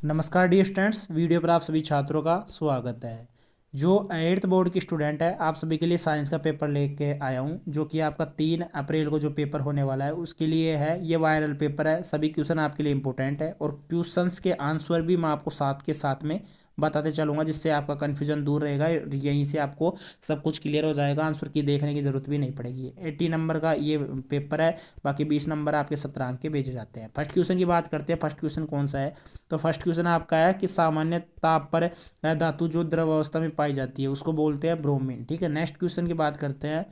नमस्कार dear students, video पर आप सभी छात्रों का स्वागत है। जो 8th बोर्ड की स्टूडेंट है, आप सभी के लिए साइंस का पेपर लेके आया हूं, जो कि आपका 3 अप्रैल को जो पेपर होने वाला है उसके लिए है। ये वायरल पेपर है, सभी क्वेश्चन आपके लिए इंपॉर्टेंट है और क्वेश्चंस के आंसर भी मैं आपको साथ के साथ में बताते चलूंगा, जिससे आपका कन्फ्यूजन दूर रहेगा। यहीं से आपको सब कुछ क्लियर हो जाएगा, आंसर की देखने की जरूरत भी नहीं पड़ेगी। 80 नंबर का ये पेपर है, बाकी 20 नंबर आपके 17 अंक के भेजे जाते हैं। फर्स्ट क्वेश्चन की बात करते हैं। फर्स्ट क्वेश्चन कौन सा है? तो फर्स्ट क्वेश्चन आपका है कि सामान्य ताप पर धातु जो द्रव अवस्था में पाई जाती है उसको बोलते हैं ब्रोमीन। ठीक है, नेक्स्ट क्वेश्चन की बात करते हैं।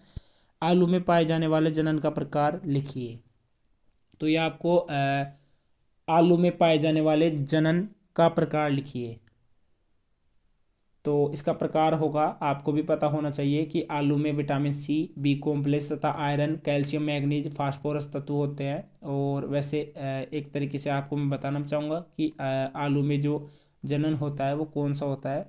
आलू में पाए जाने वाले जनन का प्रकार लिखिए। तो ये आपको आलू में पाए जाने वाले जनन का प्रकार लिखिए। तो इसका प्रकार होगा, आपको भी पता होना चाहिए कि आलू में विटामिन सी, बी कॉम्प्लेक्स तथा आयरन, कैल्शियम, मैग्नीज, फास्फोरस तत्व होते हैं। और वैसे एक तरीके से आपको मैं बताना चाहूँगा कि आलू में जो जनन होता है वो कौन सा होता है।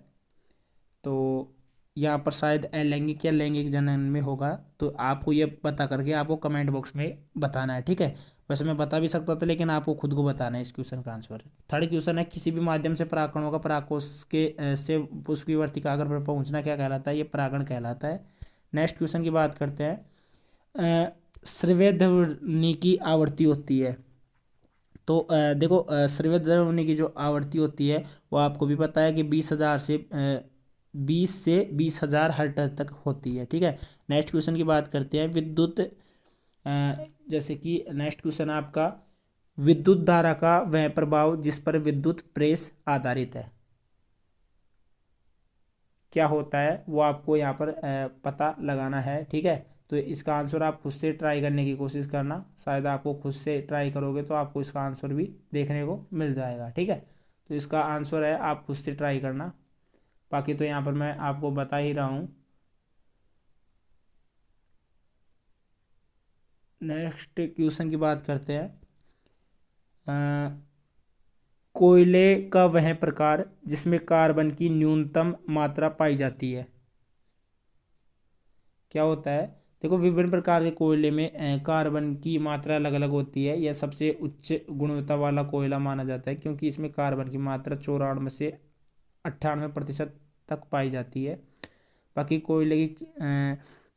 तो यहाँ पर शायद अलैंगिक या लैंगिक जनन में होगा। तो आपको ये पता करके आपको कमेंट बॉक्स में बताना है। ठीक है, वैसे मैं बता भी सकता था, लेकिन आपको खुद को बताना है इस क्वेश्चन का आंसर। थर्ड क्वेश्चन है, किसी भी माध्यम से परागकणों का परागकोश के से पुष्पीवर्ती कागर पर पहुंचना क्या कहलाता है? ये परागण कहलाता है। नेक्स्ट क्वेश्चन की बात करते हैं। श्रव्य ध्वनि की आवृत्ति होती है। तो देखो, श्रव्य ध्वनि की जो आवृत्ति होती है वो आपको भी पता है कि 20 से 20 हजार हर्ट्ज तक होती है। ठीक है, नेक्स्ट क्वेश्चन की बात करते हैं। विद्युत जैसे कि नेक्स्ट क्वेश्चन आपका, विद्युत धारा का वह प्रभाव जिस पर विद्युत प्रेस आधारित है क्या होता है, वो आपको यहाँ पर पता लगाना है। ठीक है, तो इसका आंसर आप खुद से ट्राई करने की कोशिश करना। शायद आपको खुद से ट्राई करोगे तो आपको इसका आंसर भी देखने को मिल जाएगा। ठीक है, तो इसका आंसर है, आप खुद से ट्राई करना। बाकी तो यहाँ पर मैं आपको बता ही रहा हूँ। नेक्स्ट क्वेश्चन की बात करते हैं। कोयले का वह प्रकार जिसमें कार्बन की न्यूनतम मात्रा पाई जाती है क्या होता है? देखो, विभिन्न प्रकार के कोयले में कार्बन की मात्रा अलग अलग होती है। यह सबसे उच्च गुणवत्ता वाला कोयला माना जाता है, क्योंकि इसमें कार्बन की मात्रा 94 से 98% तक पाई जाती है। बाकी कोयले की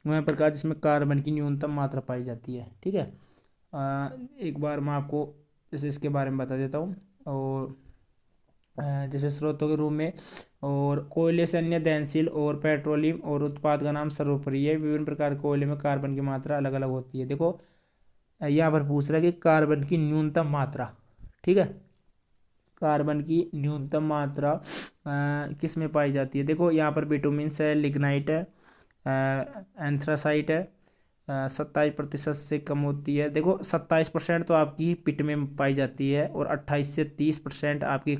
वह प्रकार जिसमें कार्बन की न्यूनतम मात्रा पाई जाती है। ठीक है, एक बार मैं आपको जैसे इसके बारे में बता देता हूँ। और जैसे स्रोतों के रूप में, और कोयले से अन्य दहनशील और पेट्रोलियम और उत्पाद का नाम सर्वोपरि है। विभिन्न प्रकार के कोयले में कार्बन की मात्रा अलग अलग होती है। देखो, यहाँ पर पूछ रहा है कि कार्बन की न्यूनतम मात्रा। ठीक है, कार्बन की न्यूनतम मात्रा किस में पाई जाती है? देखो, यहाँ पर बिटुमिन्स है, लिग्नाइट है, एंथ्रासाइट है। 27% से कम होती है। देखो, 27% तो आपकी पिट में पाई जाती है, और 28 से 30% आपकी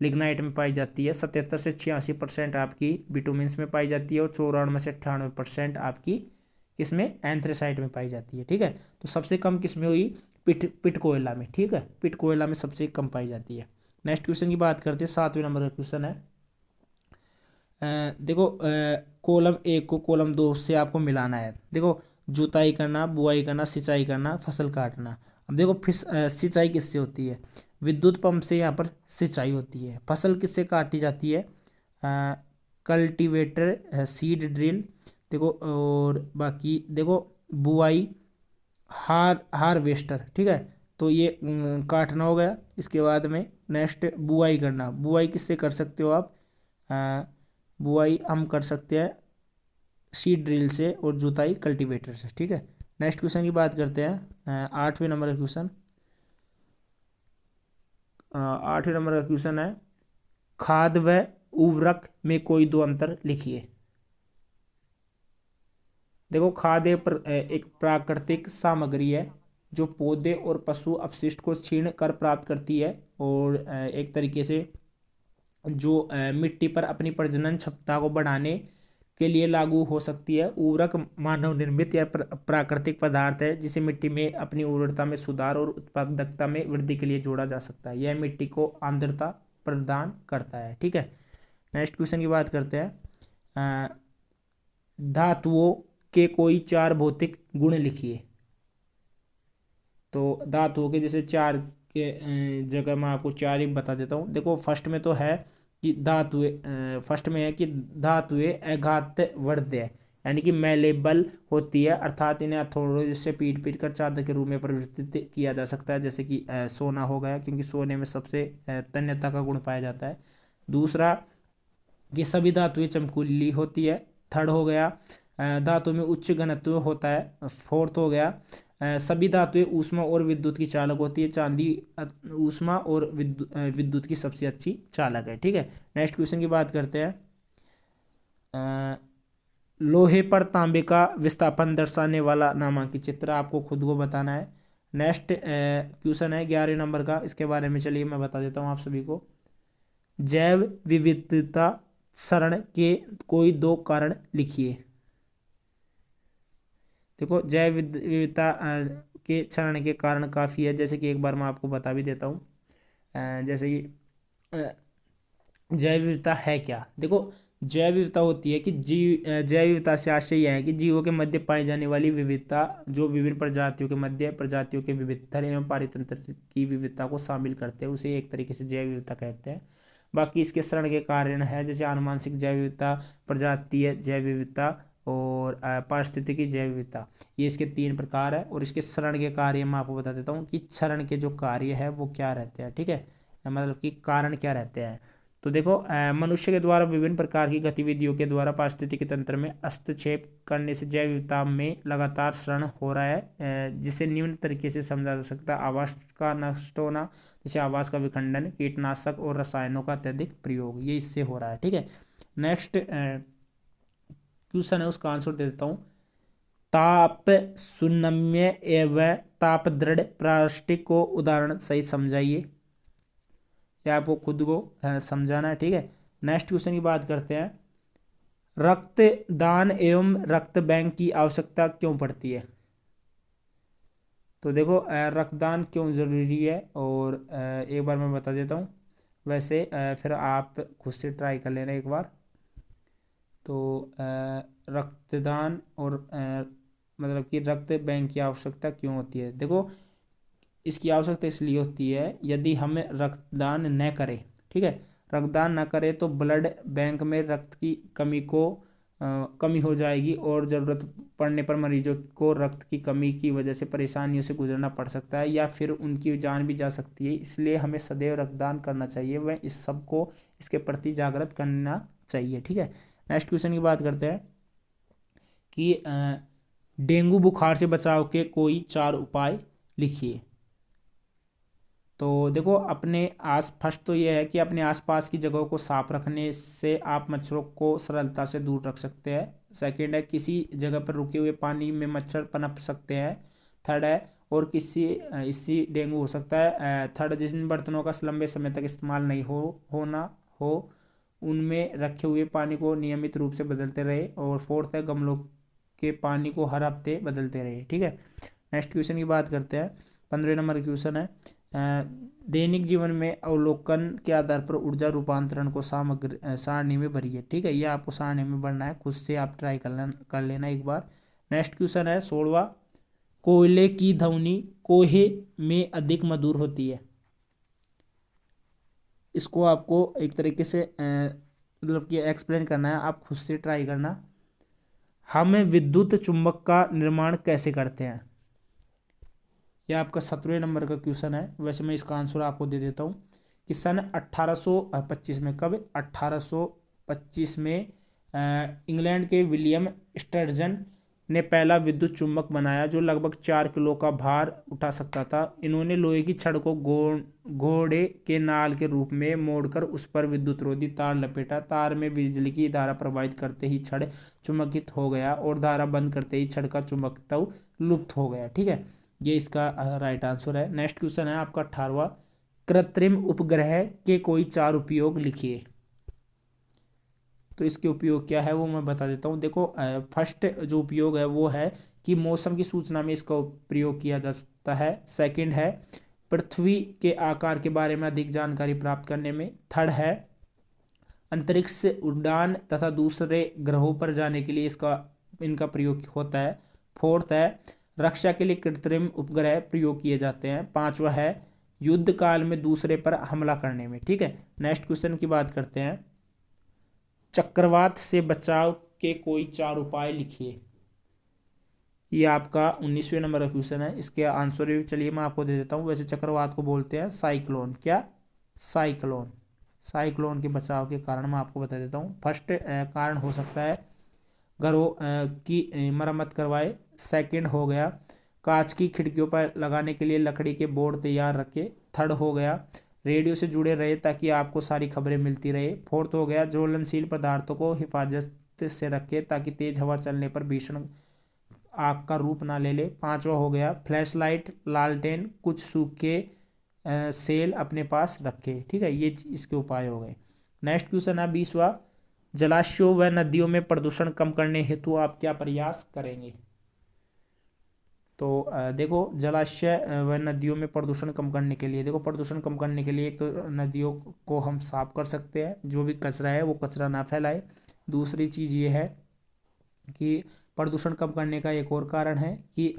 लिग्नाइट में पाई जाती है। 77 से 86% आपकी बिटुमिन्स में पाई जाती है, और 94 से 98% आपकी किसमें? एंथ्रेसाइट में पाई जाती है। ठीक है, तो सबसे कम किस में हुई? पिट पिट कोयला में। ठीक है, पिट कोयला में सबसे कम पाई जाती है। नेक्स्ट क्वेश्चन की बात करते हैं। 7वें नंबर का क्वेश्चन है। देखो, कॉलम एक को कॉलम दो से आपको मिलाना है। देखो, जुताई करना, बुआई करना, सिंचाई करना, फसल काटना। अब देखो, सिंचाई किससे होती है? विद्युत पंप से यहाँ पर सिंचाई होती है। फसल किससे काटी जाती है? Cultivator, seed drill. देखो, और बाकी देखो, बुआई हार्वेस्टर। ठीक है, तो ये काटना हो गया। इसके बाद में नेक्स्ट बुआई करना। बुआई किससे कर सकते हो आप? बुआई हम कर सकते हैं सीड ड्रिल से, और जुताई कल्टीवेटर से। ठीक है, नेक्स्ट क्वेश्चन की बात करते हैं। 8वें नंबर का क्वेश्चन। 8वें नंबर का क्वेश्चन है, खाद व उर्वरक में कोई दो अंतर लिखिए। देखो, खाद एक प्राकृतिक सामग्री है जो पौधे और पशु अपशिष्ट को छीण कर प्राप्त करती है, और एक तरीके से जो मिट्टी पर अपनी प्रजनन क्षमता को बढ़ाने के लिए लागू हो सकती है। उर्वरक मानव निर्मित या प्राकृतिक पदार्थ है जिसे मिट्टी में अपनी उर्वरता में सुधार और उत्पादकता में वृद्धि के लिए जोड़ा जा सकता है। यह मिट्टी को आर्द्रता प्रदान करता है। ठीक है, नेक्स्ट क्वेश्चन की बात करते हैं। अ, धातुओं के कोई चार भौतिक गुण लिखिए। तो धातुओं के जैसे चार के जगह मैं आपको चार ही बता देता हूँ। देखो फर्स्ट में तो है कि धातुए, फर्स्ट में है कि धातुएं अघात वर्ध्य यानी कि मैलेबल होती है, अर्थात इन्हें हथौड़ों से पीट पीट कर चादर के रूप में परिवर्तित किया जा सकता है, जैसे कि सोना हो गया, क्योंकि सोने में सबसे तन्यता का गुण पाया जाता है। दूसरा, ये सभी धातुएं चमकीली होती है। थर्ड हो गया, धातु में उच्च घनत्व होता है। फोर्थ हो गया, सभी धातुएं ऊष्मा और विद्युत की चालक होती है। चांदी ऊष्मा और विद्युत की सबसे अच्छी चालक है। ठीक है, नेक्स्ट क्वेश्चन की बात करते हैं। लोहे पर तांबे का विस्थापन दर्शाने वाला नामांकित चित्र आपको खुद को बताना है। नेक्स्ट क्वेश्चन है 11 नंबर का, इसके बारे में चलिए मैं बता देता हूँ आप सभी को। जैव विविधता क्षरण के कोई दो कारण लिखिए। देखो जैव विविधता के क्षरण के कारण काफ़ी है, जैसे कि एक बार मैं आपको बता भी देता हूँ। जैसे कि जैव विविधता है क्या। देखो जैव विविधता होती है कि जैव विविधता से आशय यह है कि जीवों के मध्य पाई जाने वाली विविधता जो विभिन्न प्रजातियों के मध्य प्रजातियों के विविधता एवं पारितंत्र की विविधता को शामिल करते हैं, उसे एक तरीके से जैव विविधता कहते हैं। बाकी इसके क्षरण के कारण है जैसे आनुवंशिक जैव विविधता, प्रजातीय जैव विविधता और पारिस्थितिकी जैव विविधता, ये इसके तीन प्रकार है। और इसके क्षरण के कार्य मैं आपको बता देता हूँ कि क्षरण के जो कार्य है वो क्या रहते हैं। ठीक है, मतलब कि कारण क्या रहते हैं। तो देखो मनुष्य के द्वारा विभिन्न प्रकार की गतिविधियों के द्वारा पारिस्थितिकी तंत्र में हस्तक्षेप करने से जैव विविधता में लगातार क्षरण हो रहा है, जिसे निम्न तरीके से समझा जा सकता है। आवास का नष्ट होना, जैसे आवास का विखंडन, कीटनाशक और रसायनों का अत्यधिक प्रयोग, ये इससे हो रहा है। ठीक है, नेक्स्ट क्वेश्चन है, उसका आंसर दे देता हूँ। ताप सुनम्य एवं ताप दृढ़ प्लास्टिक को उदाहरण सहित समझाइए। या आपको खुद को समझाना है। ठीक है, नेक्स्ट क्वेश्चन की बात करते हैं। रक्तदान एवं रक्त बैंक की आवश्यकता क्यों पड़ती है। तो देखो रक्तदान क्यों ज़रूरी है, और एक बार मैं बता देता हूँ। वैसे फिर आप खुद से ट्राई कर लेना एक बार। तो रक्तदान और मतलब कि रक्त बैंक की आवश्यकता क्यों होती है। देखो इसकी आवश्यकता इसलिए होती है, यदि हमें रक्तदान न करें, ठीक है, रक्तदान न करें तो ब्लड बैंक में रक्त की कमी हो जाएगी और ज़रूरत पड़ने पर मरीजों को रक्त की कमी की वजह से परेशानियों से गुजरना पड़ सकता है या फिर उनकी जान भी जा सकती है। इसलिए हमें सदैव रक्तदान करना चाहिए, वह इस सब को इसके प्रति जागृत करना चाहिए। ठीक है, नेक्स्ट क्वेश्चन की बात करते हैं कि डेंगू बुखार से बचाव के कोई 4 उपाय लिखिए। तो देखो अपने आस फर्स्ट तो ये है कि अपने आसपास की जगहों को साफ रखने से आप मच्छरों को सरलता से दूर रख सकते हैं। सेकंड है, किसी जगह पर रुके हुए पानी में मच्छर पनप सकते हैं। थर्ड है, और इससे डेंगू हो सकता है। थर्ड, जिन बर्तनों का लंबे समय तक इस्तेमाल नहीं हो उनमें रखे हुए पानी को नियमित रूप से बदलते रहे। और फोर्थ है, गमलों के पानी को हर हफ्ते बदलते रहे। ठीक है, नेक्स्ट क्वेश्चन की बात करते हैं। 15 नंबर क्वेश्चन है, दैनिक जीवन में अवलोकन के आधार पर ऊर्जा रूपांतरण को सारणी में भरिए। ठीक है, ये आपको सारणी में भरना है, खुद से आप ट्राई कर लेना एक बार। नेक्स्ट क्वेश्चन है 16वां, कोयले की ध्वनि कोहे में अधिक मधुर होती है। इसको आपको एक तरीके से मतलब कि एक्सप्लेन करना है, आप खुद से ट्राई करना। हम विद्युत चुंबक का निर्माण कैसे करते हैं। यह आपका 17वें नंबर का क्वेश्चन है। वैसे मैं इसका आंसर आपको दे देता हूँ कि सन 1825 में, कब 1825 में इंग्लैंड के विलियम स्टर्जन ने पहला विद्युत चुंबक बनाया जो लगभग 4 किलो का भार उठा सकता था। इन्होंने लोहे की छड़ को घोड़े के नाल के रूप में मोड़कर उस पर विद्युत रोधी तार लपेटा। तार में बिजली की धारा प्रवाहित करते ही छड़ चुंबकित हो गया और धारा बंद करते ही छड़ का चुंबकत्व लुप्त हो गया। ठीक है, ये इसका राइट आंसर है। नेक्स्ट क्वेश्चन है आपका 18वां, कृत्रिम उपग्रह के कोई 4 उपयोग लिखिए। तो इसके उपयोग क्या है वो मैं बता देता हूँ। देखो फर्स्ट जो उपयोग है वो है कि मौसम की सूचना में इसका प्रयोग किया जा सकता है। सेकंड है, पृथ्वी के आकार के बारे में अधिक जानकारी प्राप्त करने में। थर्ड है, अंतरिक्ष उड़ान तथा दूसरे ग्रहों पर जाने के लिए इनका प्रयोग होता है। फोर्थ है, रक्षा के लिए कृत्रिम उपग्रह प्रयोग किए जाते हैं। 5वां है, युद्ध काल में दूसरे पर हमला करने में। ठीक है, नेक्स्ट क्वेश्चन की बात करते हैं। चक्रवात से बचाव के कोई 4 उपाय लिखिए। ये आपका 19वें नंबर का क्वेश्चन है। इसके आंसर भी चलिए मैं आपको दे देता हूँ। वैसे चक्रवात को बोलते हैं साइक्लोन। क्या? साइक्लोन। साइक्लोन के बचाव के कारण मैं आपको बता देता हूँ। फर्स्ट कारण हो सकता है घरों की मरम्मत करवाए। सेकंड हो गया कांच की खिड़कियों पर लगाने के लिए लकड़ी के बोर्ड तैयार रखे। थर्ड हो गया रेडियो से जुड़े रहे ताकि आपको सारी खबरें मिलती रहे। फोर्थ हो गया ज्वलनशील पदार्थों को हिफाजत से रखे ताकि तेज हवा चलने पर भीषण आग का रूप ना ले ले। पांचवा हो गया फ्लैश लाइट, लालटेन, कुछ सूखे सेल अपने पास रखे। ठीक है, ये इसके उपाय हो गए। नेक्स्ट क्वेश्चन है 20वां। जलाशयों व नदियों में प्रदूषण कम करने हेतु आप क्या प्रयास करेंगे? तो देखो जलाशय व नदियों में प्रदूषण कम करने के लिए, देखो प्रदूषण कम करने के लिए एक तो नदियों को हम साफ कर सकते हैं, जो भी कचरा है वो कचरा ना फैलाए। दूसरी चीज़ ये है कि प्रदूषण कम करने का एक और कारण है कि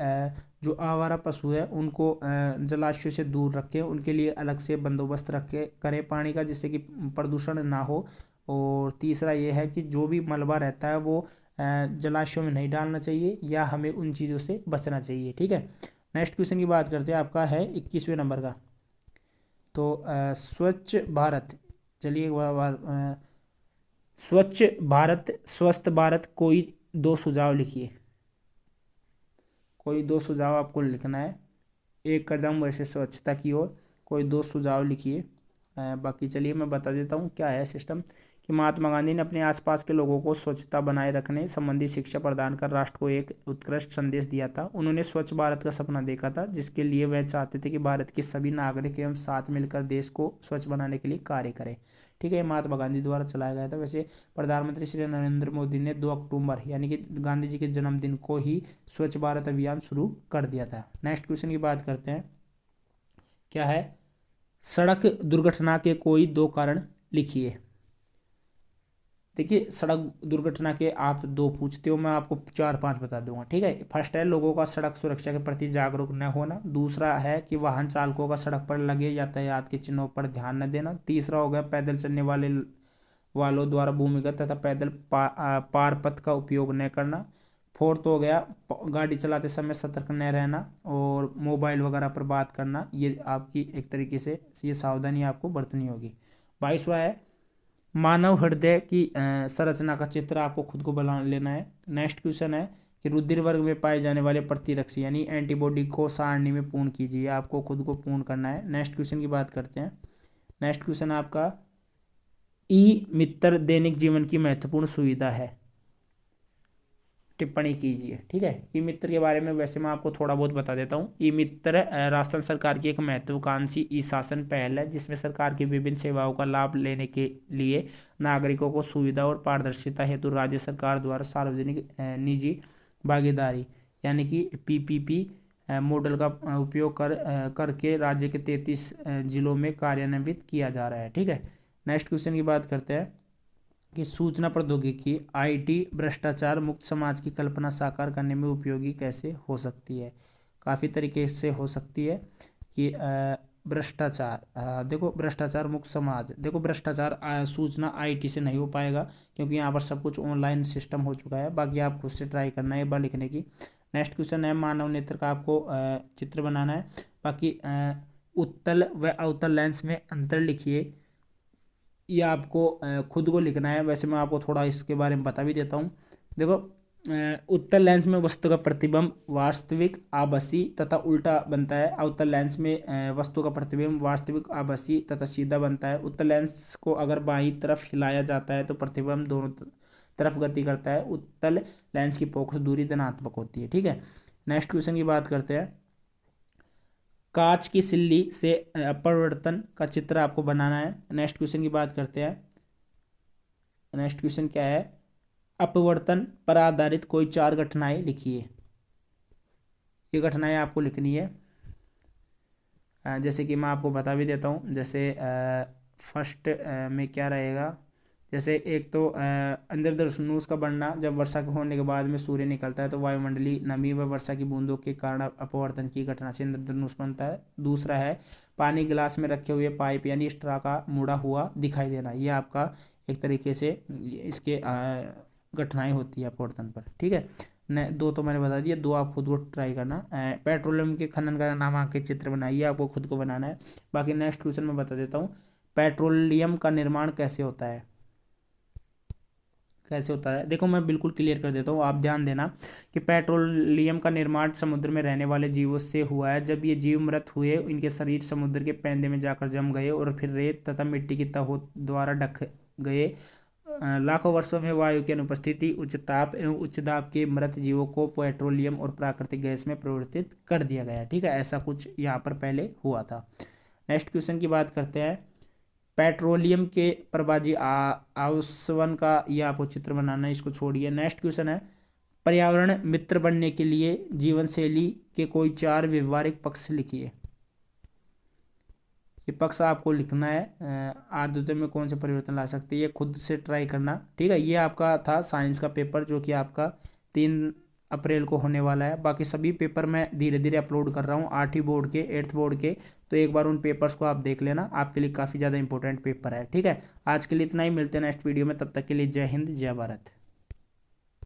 जो आवारा पशु है उनको जलाशय से दूर रखें, उनके लिए अलग से बंदोबस्त रखे करें पानी का, जिससे कि प्रदूषण ना हो। और तीसरा ये है कि जो भी मलबा रहता है वो जलाशयों में नहीं डालना चाहिए, या हमें उन चीज़ों से बचना चाहिए। ठीक है, नेक्स्ट क्वेश्चन की बात करते हैं। आपका है 21वें नंबर का। तो स्वच्छ भारत, चलिए एक बार स्वच्छ भारत स्वस्थ भारत, कोई 2 सुझाव लिखिए। कोई 2 सुझाव आपको लिखना है। एक कदम वैसे स्वच्छता की ओर, कोई 2 सुझाव लिखिए। बाकी चलिए मैं बता देता हूँ क्या है सिस्टम। कि महात्मा गांधी ने अपने आसपास के लोगों को स्वच्छता बनाए रखने संबंधी शिक्षा प्रदान कर राष्ट्र को एक उत्कृष्ट संदेश दिया था। उन्होंने स्वच्छ भारत का सपना देखा था, जिसके लिए वह चाहते थे कि भारत के सभी नागरिक एवं साथ मिलकर देश को स्वच्छ बनाने के लिए कार्य करें। ठीक है, महात्मा गांधी द्वारा चलाया गया था। वैसे प्रधानमंत्री श्री नरेंद्र मोदी ने 2 अक्टूबर यानी कि गांधी जी के जन्मदिन को ही स्वच्छ भारत अभियान शुरू कर दिया था। नेक्स्ट क्वेश्चन की बात करते हैं। क्या है? सड़क दुर्घटना के कोई 2 कारण लिखिए। देखिए सड़क दुर्घटना के आप 2 पूछते हो, मैं आपको 4-5 बता दूंगा। ठीक है, फर्स्ट है लोगों का सड़क सुरक्षा के प्रति जागरूक न होना। दूसरा है कि वाहन चालकों का सड़क पर लगे यातायात के चिन्हों पर ध्यान न देना। तीसरा हो गया पैदल चलने वालों द्वारा भूमिगत तथा पैदल पार पथ का उपयोग न करना। फोर्थ हो गया गाड़ी चलाते समय सतर्क न रहना और मोबाइल वगैरह पर बात करना। ये आपकी एक तरीके से ये सावधानी आपको बरतनी होगी। 22वां है मानव हृदय की संरचना का चित्र आपको खुद को बना लेना है। नेक्स्ट क्वेश्चन है कि रुधिर वर्ग में पाए जाने वाले प्रतिरक्षी यानी एंटीबॉडी को सारणी में पूर्ण कीजिए। आपको खुद को पूर्ण करना है। नेक्स्ट क्वेश्चन की बात करते हैं। नेक्स्ट क्वेश्चन आपका ई मित्र दैनिक जीवन की महत्वपूर्ण सुविधा है, टिप्पणी कीजिए। ठीक है, ई मित्र के बारे में वैसे मैं आपको थोड़ा बहुत बता देता हूँ। ई मित्र राजस्थान सरकार की एक महत्वाकांक्षी ई शासन पहल है, जिसमें सरकार की विभिन्न सेवाओं का लाभ लेने के लिए नागरिकों को सुविधा और पारदर्शिता हेतु राज्य सरकार द्वारा सार्वजनिक निजी भागीदारी यानी कि पीपीपी मॉडल का उपयोग करके राज्य के 33 जिलों में कार्यान्वित किया जा रहा है। ठीक है, नेक्स्ट क्वेश्चन की बात करते हैं कि सूचना प्रौद्योगिकी आईटी भ्रष्टाचार मुक्त समाज की कल्पना साकार करने में उपयोगी कैसे हो सकती है? काफ़ी तरीके से हो सकती है कि भ्रष्टाचार, देखो भ्रष्टाचार मुक्त समाज, देखो भ्रष्टाचार सूचना आईटी से नहीं हो पाएगा, क्योंकि यहाँ पर सब कुछ ऑनलाइन सिस्टम हो चुका है। बाकी आप खुद से ट्राई करना है एक बार लिखने की। नेक्स्ट क्वेश्चन है मानव नेत्र का आपको चित्र बनाना है। बाकी उत्तल व अवतल लेंस में अंतर लिखिए। ये आपको खुद को लिखना है। वैसे मैं आपको थोड़ा इसके बारे में बता भी देता हूँ। देखो उत्तल लेंस में वस्तु का प्रतिबिंब वास्तविक आभासी तथा उल्टा बनता है। अवतल लेंस में वस्तु का प्रतिबिंब वास्तविक आभासी तथा सीधा बनता है। उत्तल लेंस को अगर बाईं तरफ हिलाया जाता है तो प्रतिबिंब दोनों तरफ गति करता है। उत्तल लेंस की फोकस दूरी धनात्मक होती है। ठीक है, नेक्स्ट क्वेश्चन की बात करते हैं। कांच की सिल्ली से अपवर्तन का चित्र आपको बनाना है। नेक्स्ट क्वेश्चन की बात करते हैं। नेक्स्ट क्वेश्चन क्या है? अपवर्तन पर आधारित कोई 4 घटनाएं लिखिए। ये घटनाएं आपको लिखनी है। जैसे कि मैं आपको बता भी देता हूँ। जैसे फर्स्ट में क्या रहेगा जैसे एक तो इंद्रधनुष का बनना, जब वर्षा के होने के बाद में सूर्य निकलता है तो वायुमंडलीय नमी व वर्षा की बूंदों के कारण अपवर्तन की घटना से इंद्रधनुष बनता है। दूसरा है पानी गिलास में रखे हुए पाइप यानी स्ट्रा का मुड़ा हुआ दिखाई देना, ये आपका एक तरीके से इसके घटनाएं होती है अपवर्तन पर। ठीक है, न दो तो मैंने बता दिया, दो आप खुद को ट्राई करना। पेट्रोलियम के खनन का नामांकित चित्र बनाइए, आपको खुद को बनाना है। बाकी नेक्स्ट क्वेश्चन मैं बता देता हूँ, पेट्रोलियम का निर्माण कैसे होता है। कैसे होता है देखो, मैं बिल्कुल क्लियर कर देता हूँ, आप ध्यान देना कि पेट्रोलियम का निर्माण समुद्र में रहने वाले जीवों से हुआ है। जब ये जीव मृत हुए, इनके शरीर समुद्र के पैंदे में जाकर जम गए और फिर रेत तथा मिट्टी की तहों द्वारा ढक गए। लाखों वर्षों में वायु की अनुपस्थिति, उच्च ताप एवं उच्च दाब के मृत जीवों को पेट्रोलियम और प्राकृतिक गैस में परिवर्तित कर दिया गया। ठीक है, ऐसा कुछ यहाँ पर पहले हुआ था। नेक्स्ट क्वेश्चन की बात करते हैं, पेट्रोलियम के प्रवाजी आसवन का ये आपको चित्र बनाना है, इसको छोड़िए। नेक्स्ट क्वेश्चन है, पर्यावरण मित्र बनने के लिए जीवन शैली के कोई 4 व्यवहारिक पक्ष लिखिए। ये पक्ष आपको लिखना है। आदतों में कौन से परिवर्तन ला सकते हैं, ये खुद से ट्राई करना। ठीक है, ये आपका था साइंस का पेपर जो कि आपका 3 अप्रैल को होने वाला है। बाकी सभी पेपर मैं धीरे धीरे अपलोड कर रहा हूँ, 8वीं बोर्ड के, 8th बोर्ड के। तो एक बार उन पेपर्स को आप देख लेना, आपके लिए काफ़ी ज़्यादा इंपॉर्टेंट पेपर है। ठीक है, आज के लिए इतना ही, मिलते हैं नेक्स्ट वीडियो में, तब तक के लिए जय हिंद जय भारत।